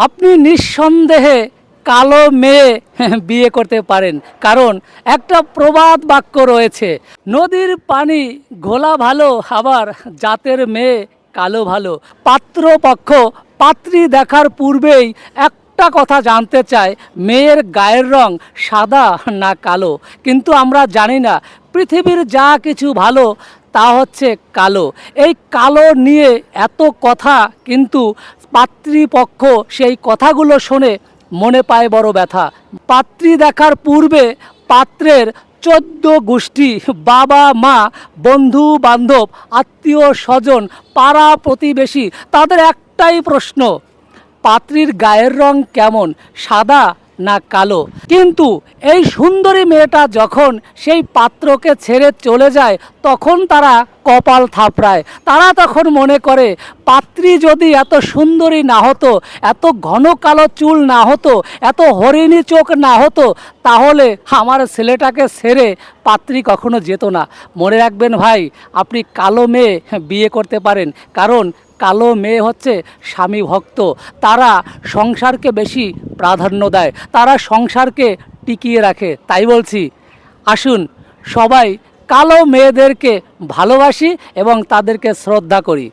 আপনি নিঃসন্দেহে কালো মেয়ে বিয়ে করতে পারেন, কারণ একটা প্রবাদ বাক্য রয়েছে, নদীর পানি ঘোলা ভালো, আবার জাতের মেয়ে কালো ভালো। পাত্রপক্ষ পাত্রী দেখার পূর্বেই একটা কথা জানতে চায়, মেয়ের গায়ের রং সাদা না কালো। কিন্তু আমরা জানি না পৃথিবীর যা কিছু ভালো তা হচ্ছে কালো। এই কালো নিয়ে এত কথা, কিন্তু পাত্রীপক্ষ সেই কথাগুলো শুনে মনে পায় বড় ব্যথা। পাত্রী দেখার পূর্বে পাত্রের 14 গোষ্ঠী, বাবা মা, বন্ধু বান্ধব, আত্মীয় স্বজন, পাড়া প্রতিবেশী, তাদের একটাই প্রশ্ন, পাত্রীর গায়ের রং কেমন, সাদা না কালো। কিন্তু এই সুন্দরী মেয়েটা যখন সেই পাত্রকে ছেড়ে চলে যায়, তখন তারা কপাল থাপড়ায়। তারা তখন মনে করে, পাত্রী যদি এত সুন্দরী না হতো, এত ঘন কালো চুল না হতো, এত হরিণী চোখ না হতো, তাহলে আমার ছেলেটাকে ছেড়ে পাত্রী কখনো যেত না। মনে রাখবেন ভাই, আপনি কালো মেয়ে বিয়ে করতে পারেন, কারণ কালো মেয়ে হচ্ছে স্বামী ভক্ত। তারা সংসারকে বেশি প্রাধান্য দেয়, তারা সংসারকে টিকিয়ে রাখে। তাই বলছি, আসুন সবাই কালো মেয়েদেরকে ভালোবাসি এবং তাদেরকে শ্রদ্ধা করি।